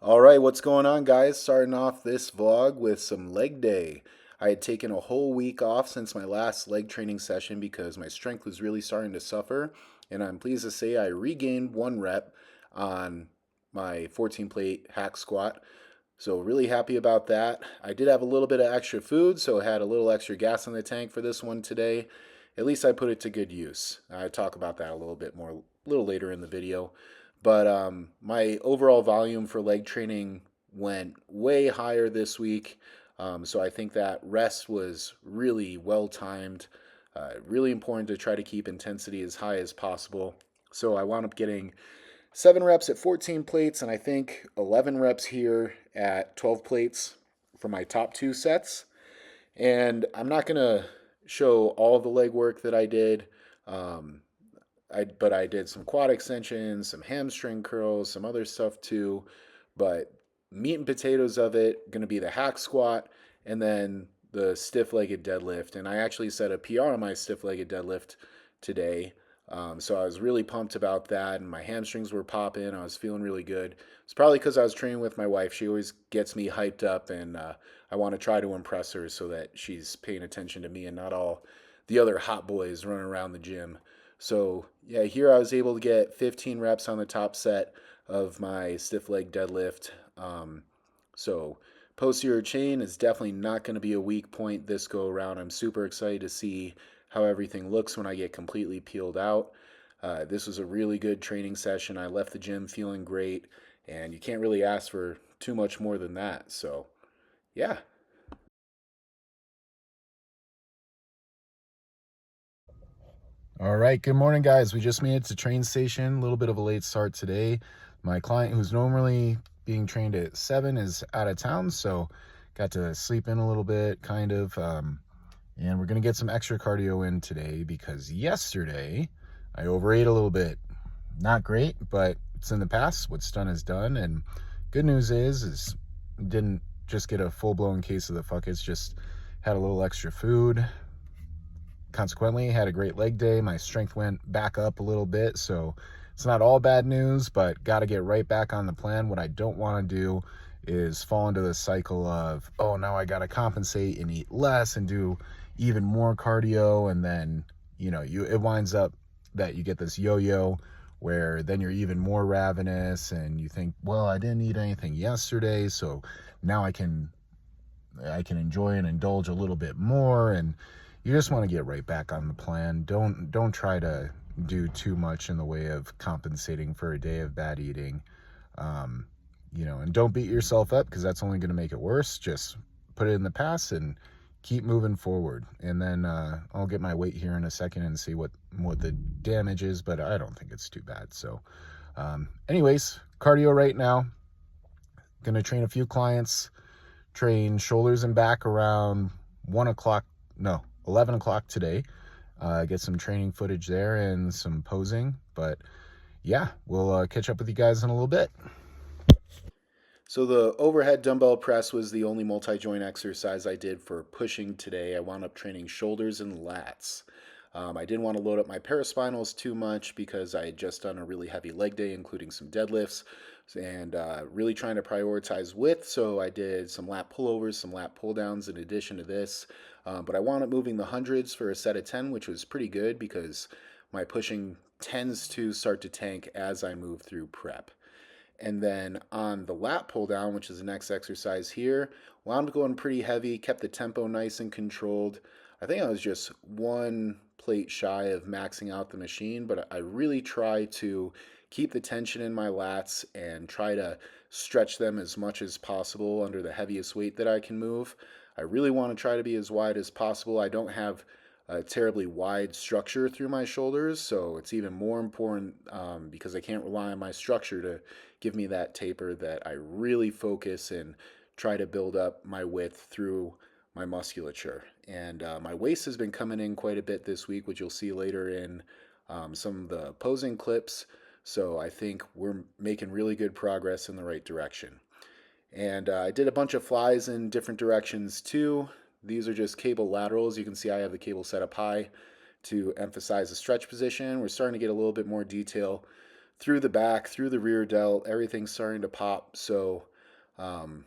All right, what's going on, guys? Starting off this vlog with some leg day. I had taken a whole week off since my last leg training session because my strength was really starting to suffer, and I'm pleased to say I regained 1 rep on my 14 plate hack squat. So, really happy about that. I did have a little bit of extra food, so I had a little extra gas in the tank for this one today. At least I put it to good use. I talk about that a little bit more a little later in the video. But my overall volume for leg training went way higher this week. So I think that rest was really well timed. Really important to try to keep intensity as high as possible. So I wound up getting 7 reps at 14 plates, and I think 11 reps here at 12 plates for my top 2 sets. And I'm not going to show all the leg work that I did. Um, but I did some quad extensions, some hamstring curls, some other stuff too. But meat and potatoes of it going to be the hack squat and then the stiff-legged deadlift. And I actually set a PR on my stiff-legged deadlift today. So I was really pumped about that, and my hamstrings were popping. I was feeling really good. It's probably because I was training with my wife. She always gets me hyped up, and I want to try to impress her so that she's paying attention to me and not all the other hot boys running around the gym. So yeah, here I was able to get 15 reps on the top set of my stiff leg deadlift. So posterior chain is definitely not going to be a weak point this go around. I'm super excited to see how everything looks when I get completely peeled out. This was a really good training session. I left the gym feeling great, and you can't really ask for too much more than that. So yeah. All right, good morning, guys. We just made it to train station. A little bit of a late start today. My client, who's normally being trained at 7, is out of town, so got to sleep in a little bit, kind of. And we're going to get some extra cardio in today because yesterday I overate a little bit. Not great, but it's in the past. What's done is done. And good news is didn't just get a full-blown case of the fuckets, just had a little extra food. Consequently, had a great leg day. My strength went back up a little bit, so it's not all bad news, but got to get right back on the plan. What I don't want to do is fall into the cycle of, oh, now I got to compensate and eat less and do even more cardio, and then it winds up that you get this yo-yo where then you're even more ravenous and you think, well, I didn't eat anything yesterday, so now I can enjoy and indulge a little bit more. And you just want to get right back on the plan. Don't try to do too much in the way of compensating for a day of bad eating. And don't beat yourself up because that's only going to make it worse. Just put it in the past and keep moving forward. And then I'll get my weight here in a second and see what the damage is, but I don't think it's too bad. So anyways, cardio right now. Gonna train a few clients, train shoulders and back around 11 o'clock today. Get some training footage there and some posing. But yeah, we'll catch up with you guys in a little bit. So the overhead dumbbell press was the only multi-joint exercise I did for pushing today. I wound up training shoulders and lats. I didn't want to load up my paraspinals too much because I had just done a really heavy leg day, including some deadlifts, and really trying to prioritize width. So I did some lat pullovers, some lat pull downs in addition to this. But I wound up moving the hundreds for a set of 10, which was pretty good because my pushing tends to start to tank as I move through prep. And then on the lat pull down, which is the next exercise here, wound up going pretty heavy, kept the tempo nice and controlled. I think I was just 1 plate shy of maxing out the machine, but I really try to keep the tension in my lats and try to stretch them as much as possible under the heaviest weight that I can move. I really want to try to be as wide as possible. I don't have a terribly wide structure through my shoulders, so it's even more important because I can't rely on my structure to give me that taper, that I really focus and try to build up my width through my musculature. And my waist has been coming in quite a bit this week, which you'll see later in some of the posing clips. So I think we're making really good progress in the right direction. And I did a bunch of flies in different directions too. These are just cable laterals. You can see I have the cable set up high to emphasize the stretch position. We're starting to get a little bit more detail through the back, through the rear delt. Everything's starting to pop. So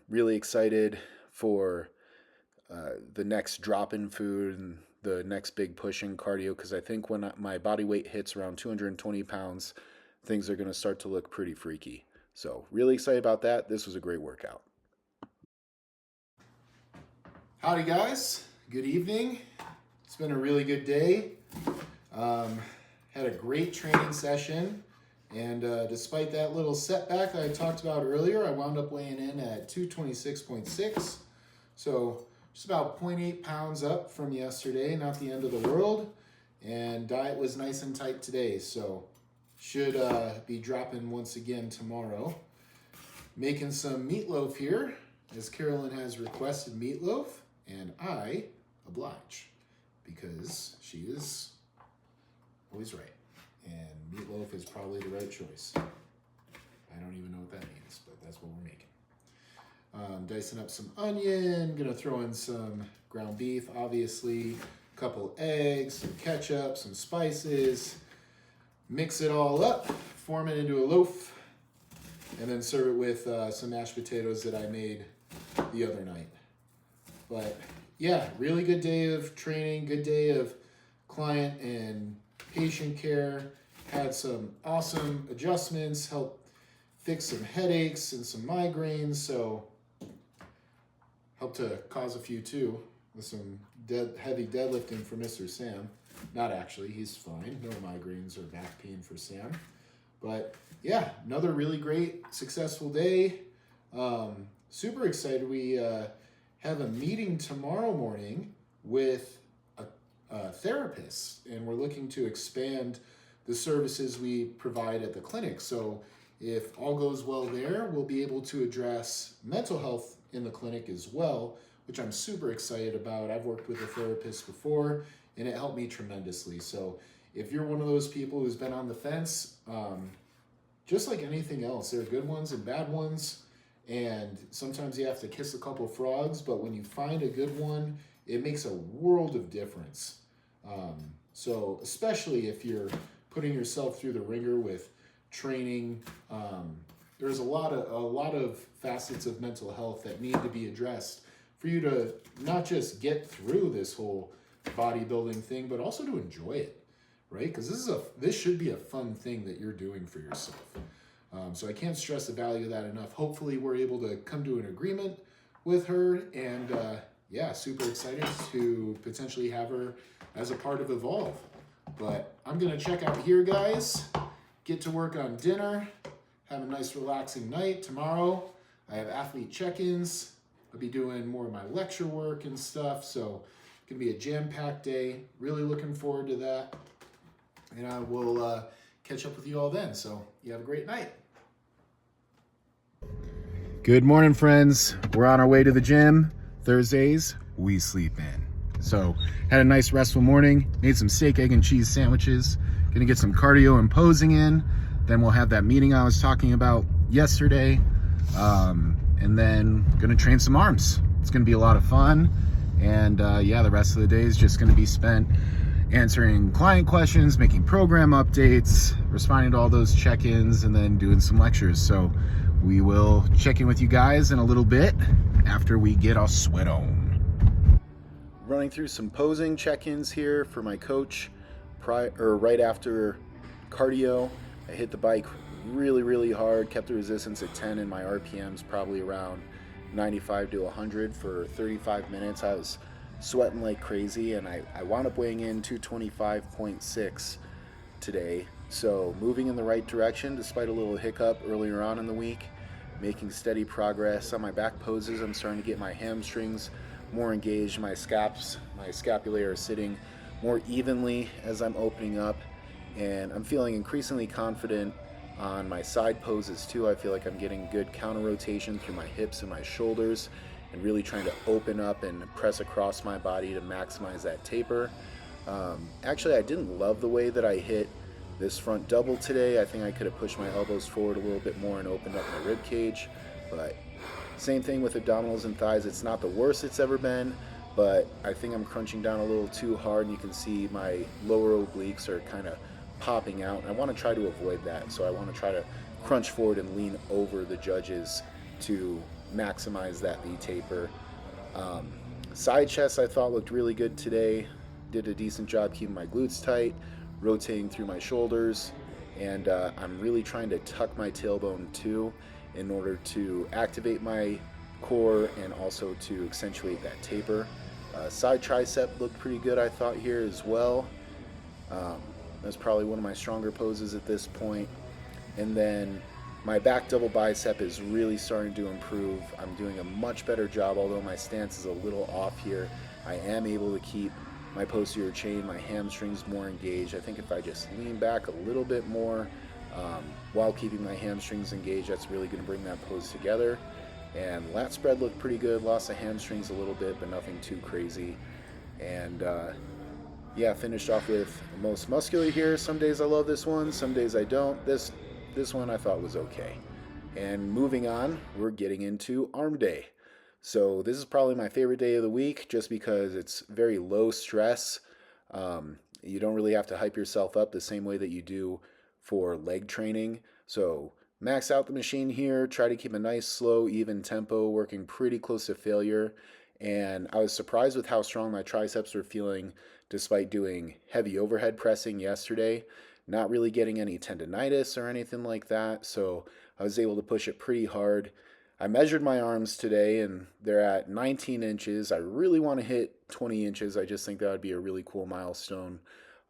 Really excited for the next drop in food and the next big push in cardio, because I think when my body weight hits around 220 pounds, things are going to start to look pretty freaky. So, really excited about that. This was a great workout. Howdy, guys. Good evening. It's been a really good day. Had a great training session. And despite that little setback I talked about earlier, I wound up weighing in at 226.6. So just about 0.8 pounds up from yesterday, not the end of the world. And diet was nice and tight today, so should be dropping once again tomorrow. Making some meatloaf here, as Carolyn has requested meatloaf, and I oblige, because she is always right. And meatloaf is probably the right choice. I don't even know what that means, but that's what we're making. Dicing up some onion, gonna throw in some ground beef, obviously, a couple eggs, some ketchup, some spices, mix it all up, form it into a loaf, and then serve it with some mashed potatoes that I made the other night. But yeah, really good day of training, good day of client and patient care. Had some awesome adjustments, helped fix some headaches and some migraines, so helped to cause a few too, with some heavy deadlifting for Mr. Sam. Not actually, he's fine. No migraines or back pain for Sam. But yeah, another really great, successful day. Super excited. We have a meeting tomorrow morning with a therapist, and we're looking to expand the services we provide at the clinic. So if all goes well there, we'll be able to address mental health in the clinic as well, which I'm super excited about. I've worked with a therapist before, and it helped me tremendously. So if you're one of those people who's been on the fence, just like anything else, there are good ones and bad ones, and sometimes you have to kiss a couple frogs, but when you find a good one, it makes a world of difference. So especially if you're putting yourself through the ringer with training, there's a lot of facets of mental health that need to be addressed for you to not just get through this whole bodybuilding thing, but also to enjoy it, right? Because this should be a fun thing that you're doing for yourself. So I can't stress the value of that enough. Hopefully we're able to come to an agreement with her, and yeah, super excited to potentially have her as a part of Evolve. But I'm gonna check out here, guys, get to work on dinner, have a nice relaxing night. Tomorrow I have athlete check-ins. I'll be doing more of my lecture work and stuff, so it's gonna be a jam-packed day. Really looking forward to that, and I will catch up with you all then. So you have a great night. Good morning, friends. We're on our way to the gym. Thursdays, we sleep in. So had a nice restful morning, made some steak, egg, and cheese sandwiches. Gonna get some cardio and posing in. Then we'll have that meeting I was talking about yesterday. And then gonna train some arms. It's gonna be a lot of fun. And yeah, the rest of the day is just gonna be spent answering client questions, making program updates, responding to all those check-ins, and then doing some lectures. So we will check in with you guys in a little bit after we get our sweat on. Running through some posing check-ins here for my coach right after cardio. I hit the bike really hard, kept the resistance at 10, and my RPMs probably around 95 to 100 for 35 minutes. I was sweating like crazy, and I wound up weighing in 225.6 today. So moving in the right direction despite a little hiccup earlier on in the week, making steady progress on my back poses. I'm starting to get my hamstrings more engaged. My scapulae are sitting more evenly as I'm opening up, and I'm feeling increasingly confident on my side poses too. I feel like I'm getting good counter rotation through my hips and my shoulders, and really trying to open up and press across my body to maximize that taper. Actually, I didn't love the way that I hit this front double today. I think I could have pushed my elbows forward a little bit more and opened up my rib cage, but same thing with abdominals and thighs. It's not the worst it's ever been, but I think I'm crunching down a little too hard, and you can see my lower obliques are kind of popping out, and I want to try to avoid that. So I want to try to crunch forward and lean over the judges to maximize that V taper. Um, Side chest I thought looked really good today. Did a decent job keeping my glutes tight, rotating through my shoulders, and I'm really trying to tuck my tailbone too in order to activate my core and also to accentuate that taper. Side tricep looked pretty good, I thought, here as well. Um, that's probably one of my stronger poses at this point. And then my back double bicep is really starting to improve. I'm doing a much better job, although my stance is a little off here. I am able to keep my posterior chain, my hamstrings more engaged. I think if I just lean back a little bit more while keeping my hamstrings engaged, that's really going to bring that pose together. And lat spread looked pretty good. Lost the hamstrings a little bit, but nothing too crazy. And yeah, finished off with most muscular here. Some days I love this one, some days I don't. This one I thought was okay. And moving on, we're getting into arm day. So this is probably my favorite day of the week just because it's very low stress. You don't really have to hype yourself up the same way that you do for leg training. So max out the machine here, try to keep a nice, slow, even tempo, working pretty close to failure. And I was surprised with how strong my triceps were feeling despite doing heavy overhead pressing yesterday. Not really getting any tendonitis or anything like that, so I was able to push it pretty hard. I measured my arms today and they're at 19 inches. I really want to hit 20 inches. I just think that would be a really cool milestone.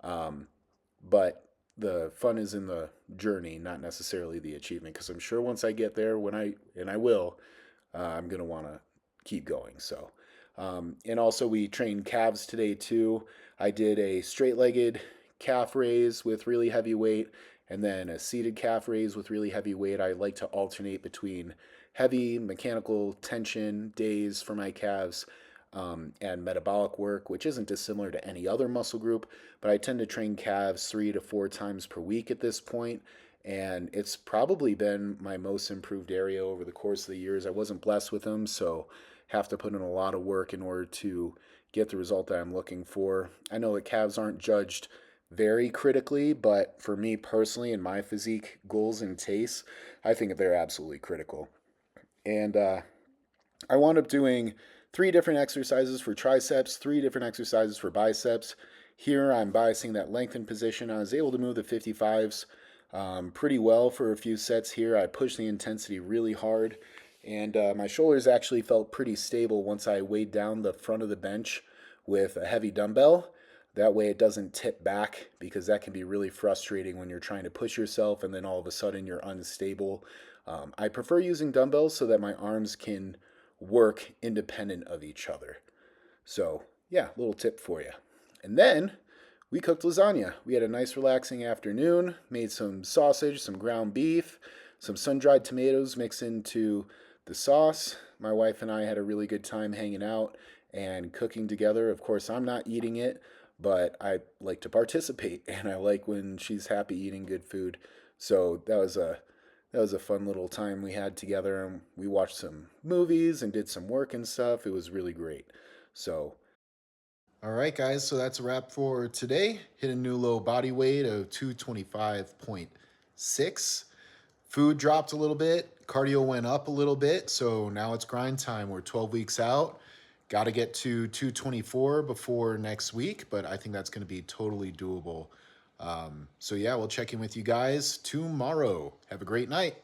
But the fun is in the journey, not necessarily the achievement, because I'm sure once I get there, and I will, I'm going to want to keep going. So, and also we trained calves today too. I did a straight-legged calf raise with really heavy weight and then a seated calf raise with really heavy weight. I like to alternate between heavy mechanical tension days for my calves and metabolic work, which isn't dissimilar to any other muscle group, but I tend to train calves 3 to 4 times per week at this point, and it's probably been my most improved area over the course of the years. I wasn't blessed with them, so have to put in a lot of work in order to get the result that I'm looking for. I know that calves aren't judged very critically, but for me personally and my physique goals and tastes, I think they're absolutely critical. And I wound up doing 3 different exercises for triceps, 3 different exercises for biceps. Here I'm biasing that lengthened position. I was able to move the 55s pretty well for a few sets here. I pushed the intensity really hard, and my shoulders actually felt pretty stable once I weighed down the front of the bench with a heavy dumbbell. That way it doesn't tip back, because that can be really frustrating when you're trying to push yourself and then all of a sudden you're unstable. I prefer using dumbbells so that my arms can work independent of each other. So yeah, little tip for you. And then we cooked lasagna. We had a nice relaxing afternoon, made some sausage, some ground beef, some sun-dried tomatoes mixed into the sauce. My wife and I had a really good time hanging out and cooking together. Of course, I'm not eating it, but I like to participate, and I like when she's happy eating good food. So that was a fun little time we had together, and we watched some movies and did some work and stuff. It was really great. So, all right, guys. So that's a wrap for today. Hit a new low body weight of 225.6. Food dropped a little bit. Cardio went up a little bit. So now it's grind time. We're 12 weeks out. Got to get to 224 before next week, but I think that's going to be totally doable. So yeah, we'll check in with you guys tomorrow. Have a great night.